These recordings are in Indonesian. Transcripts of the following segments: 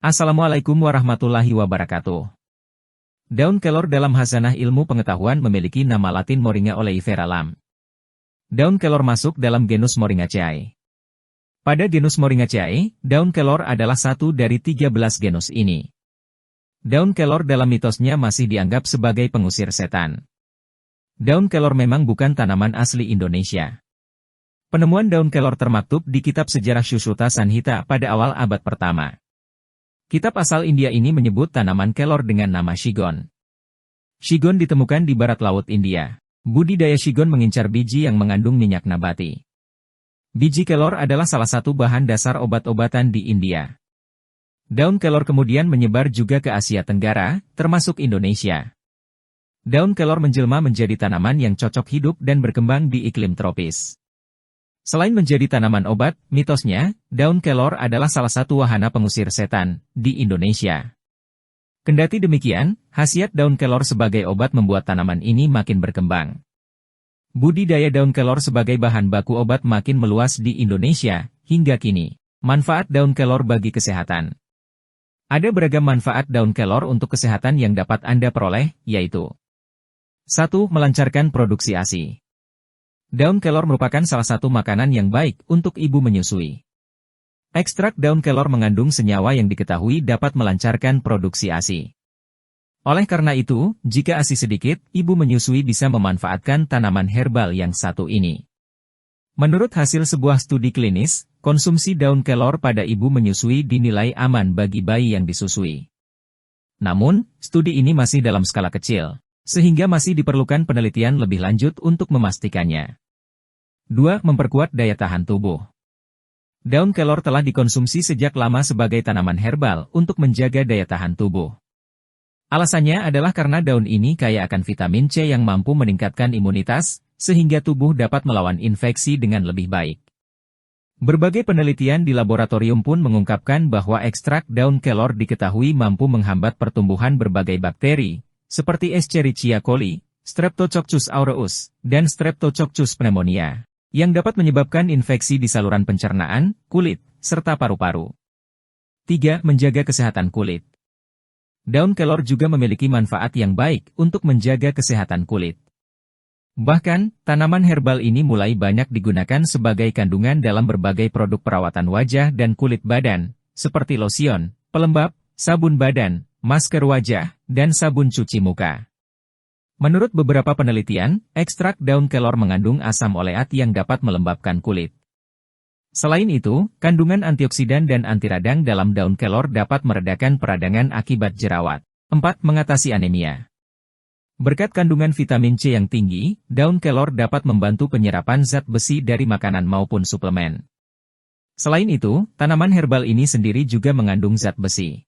Assalamualaikum warahmatullahi wabarakatuh. Daun kelor dalam khazanah ilmu pengetahuan memiliki nama latin Moringa oleifera Lam. Daun kelor masuk dalam genus Moringaceae. Pada genus Moringaceae, daun kelor adalah satu dari 13 genus ini. Daun kelor dalam mitosnya masih dianggap sebagai pengusir setan. Daun kelor memang bukan tanaman asli Indonesia. Penemuan daun kelor termaktub di kitab sejarah Sushruta Sanhita pada awal abad pertama. Kitab asal India ini menyebut tanaman kelor dengan nama shigon. Shigon ditemukan di barat laut India. Budidaya shigon mengincar biji yang mengandung minyak nabati. Biji kelor adalah salah satu bahan dasar obat-obatan di India. Daun kelor kemudian menyebar juga ke Asia Tenggara, termasuk Indonesia. Daun kelor menjelma menjadi tanaman yang cocok hidup dan berkembang di iklim tropis. Selain menjadi tanaman obat, mitosnya, daun kelor adalah salah satu wahana pengusir setan di Indonesia. Kendati demikian, khasiat daun kelor sebagai obat membuat tanaman ini makin berkembang. Budidaya daun kelor sebagai bahan baku obat makin meluas di Indonesia, hingga kini. Manfaat daun kelor bagi kesehatan. Ada beragam manfaat daun kelor untuk kesehatan yang dapat Anda peroleh, yaitu 1. Melancarkan produksi ASI. Daun kelor merupakan salah satu makanan yang baik untuk ibu menyusui. Ekstrak daun kelor mengandung senyawa yang diketahui dapat melancarkan produksi ASI. Oleh karena itu, jika ASI sedikit, ibu menyusui bisa memanfaatkan tanaman herbal yang satu ini. Menurut hasil sebuah studi klinis, konsumsi daun kelor pada ibu menyusui dinilai aman bagi bayi yang disusui. Namun, studi ini masih dalam skala kecil, sehingga masih diperlukan penelitian lebih lanjut untuk memastikannya. 2. Memperkuat daya tahan tubuh. Daun kelor telah dikonsumsi sejak lama sebagai tanaman herbal untuk menjaga daya tahan tubuh. Alasannya adalah karena daun ini kaya akan vitamin C yang mampu meningkatkan imunitas, sehingga tubuh dapat melawan infeksi dengan lebih baik. Berbagai penelitian di laboratorium pun mengungkapkan bahwa ekstrak daun kelor diketahui mampu menghambat pertumbuhan berbagai bakteri, seperti Escherichia coli, Streptococcus aureus, dan Streptococcus pneumonia, yang dapat menyebabkan infeksi di saluran pencernaan, kulit, serta paru-paru. 3. Menjaga kesehatan kulit. Daun kelor juga memiliki manfaat yang baik untuk menjaga kesehatan kulit. Bahkan, tanaman herbal ini mulai banyak digunakan sebagai kandungan dalam berbagai produk perawatan wajah dan kulit badan, seperti lotion, pelembab, sabun badan, masker wajah, dan sabun cuci muka. Menurut beberapa penelitian, ekstrak daun kelor mengandung asam oleat yang dapat melembabkan kulit. Selain itu, kandungan antioksidan dan anti radang dalam daun kelor dapat meredakan peradangan akibat jerawat. 4. Mengatasi anemia. Berkat kandungan vitamin C yang tinggi, daun kelor dapat membantu penyerapan zat besi dari makanan maupun suplemen. Selain itu, tanaman herbal ini sendiri juga mengandung zat besi.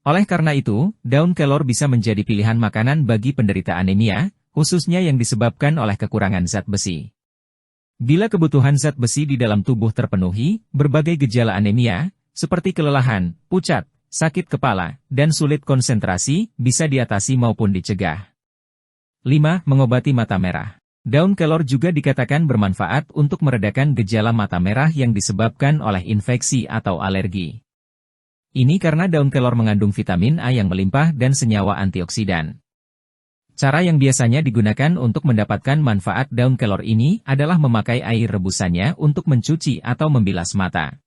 Oleh karena itu, daun kelor bisa menjadi pilihan makanan bagi penderita anemia, khususnya yang disebabkan oleh kekurangan zat besi. Bila kebutuhan zat besi di dalam tubuh terpenuhi, berbagai gejala anemia, seperti kelelahan, pucat, sakit kepala, dan sulit konsentrasi, bisa diatasi maupun dicegah. 5. Mengobati mata merah. Daun kelor juga dikatakan bermanfaat untuk meredakan gejala mata merah yang disebabkan oleh infeksi atau alergi. Ini karena daun kelor mengandung vitamin A yang melimpah dan senyawa antioksidan. Cara yang biasanya digunakan untuk mendapatkan manfaat daun kelor ini adalah memakai air rebusannya untuk mencuci atau membilas mata.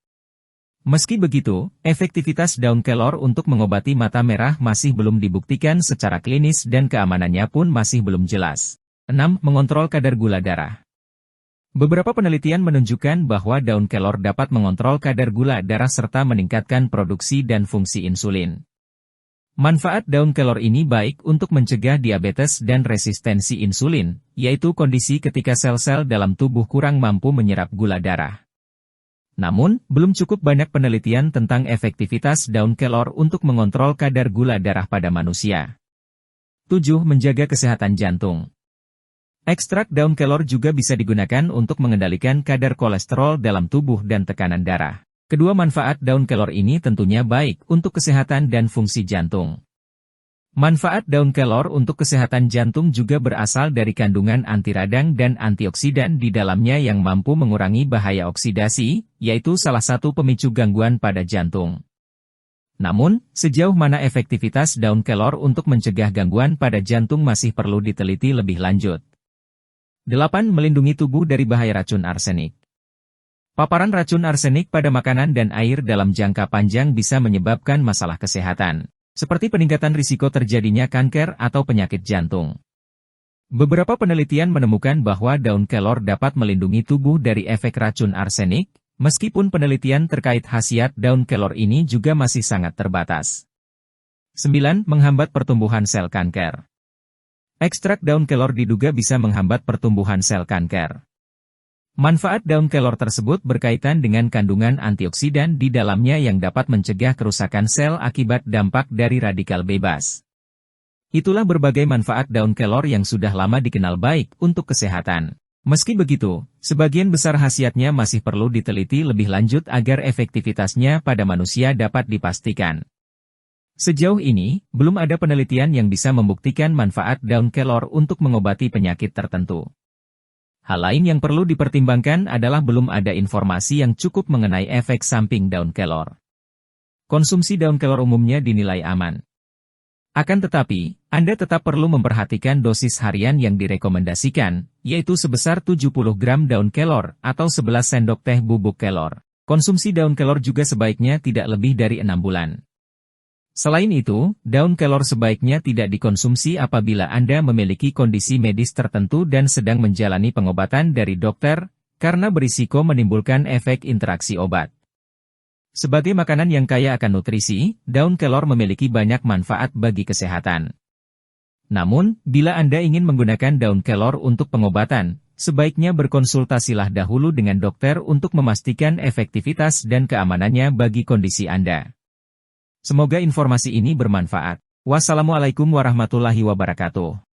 Meski begitu, efektivitas daun kelor untuk mengobati mata merah masih belum dibuktikan secara klinis dan keamanannya pun masih belum jelas. 6. Mengontrol kadar gula darah. Beberapa penelitian menunjukkan bahwa daun kelor dapat mengontrol kadar gula darah serta meningkatkan produksi dan fungsi insulin. Manfaat daun kelor ini baik untuk mencegah diabetes dan resistensi insulin, yaitu kondisi ketika sel-sel dalam tubuh kurang mampu menyerap gula darah. Namun, belum cukup banyak penelitian tentang efektivitas daun kelor untuk mengontrol kadar gula darah pada manusia. 7. Menjaga kesehatan jantung. Ekstrak daun kelor juga bisa digunakan untuk mengendalikan kadar kolesterol dalam tubuh dan tekanan darah. Kedua manfaat daun kelor ini tentunya baik untuk kesehatan dan fungsi jantung. Manfaat daun kelor untuk kesehatan jantung juga berasal dari kandungan anti radang dan antioksidan di dalamnya yang mampu mengurangi bahaya oksidasi, yaitu salah satu pemicu gangguan pada jantung. Namun, sejauh mana efektivitas daun kelor untuk mencegah gangguan pada jantung masih perlu diteliti lebih lanjut. 8. Melindungi tubuh dari bahaya racun arsenik. Paparan racun arsenik pada makanan dan air dalam jangka panjang bisa menyebabkan masalah kesehatan, seperti peningkatan risiko terjadinya kanker atau penyakit jantung. Beberapa penelitian menemukan bahwa daun kelor dapat melindungi tubuh dari efek racun arsenik, meskipun penelitian terkait khasiat daun kelor ini juga masih sangat terbatas. 9. Menghambat pertumbuhan sel kanker. Ekstrak daun kelor diduga bisa menghambat pertumbuhan sel kanker. Manfaat daun kelor tersebut berkaitan dengan kandungan antioksidan di dalamnya yang dapat mencegah kerusakan sel akibat dampak dari radikal bebas. Itulah berbagai manfaat daun kelor yang sudah lama dikenal baik untuk kesehatan. Meski begitu, sebagian besar khasiatnya masih perlu diteliti lebih lanjut agar efektivitasnya pada manusia dapat dipastikan. Sejauh ini, belum ada penelitian yang bisa membuktikan manfaat daun kelor untuk mengobati penyakit tertentu. Hal lain yang perlu dipertimbangkan adalah belum ada informasi yang cukup mengenai efek samping daun kelor. Konsumsi daun kelor umumnya dinilai aman. Akan tetapi, Anda tetap perlu memperhatikan dosis harian yang direkomendasikan, yaitu sebesar 70 gram daun kelor atau 11 sendok teh bubuk kelor. Konsumsi daun kelor juga sebaiknya tidak lebih dari 6 bulan. Selain itu, daun kelor sebaiknya tidak dikonsumsi apabila Anda memiliki kondisi medis tertentu dan sedang menjalani pengobatan dari dokter, karena berisiko menimbulkan efek interaksi obat. Sebagai makanan yang kaya akan nutrisi, daun kelor memiliki banyak manfaat bagi kesehatan. Namun, bila Anda ingin menggunakan daun kelor untuk pengobatan, sebaiknya berkonsultasilah dahulu dengan dokter untuk memastikan efektivitas dan keamanannya bagi kondisi Anda. Semoga informasi ini bermanfaat. Wassalamualaikum warahmatullahi wabarakatuh.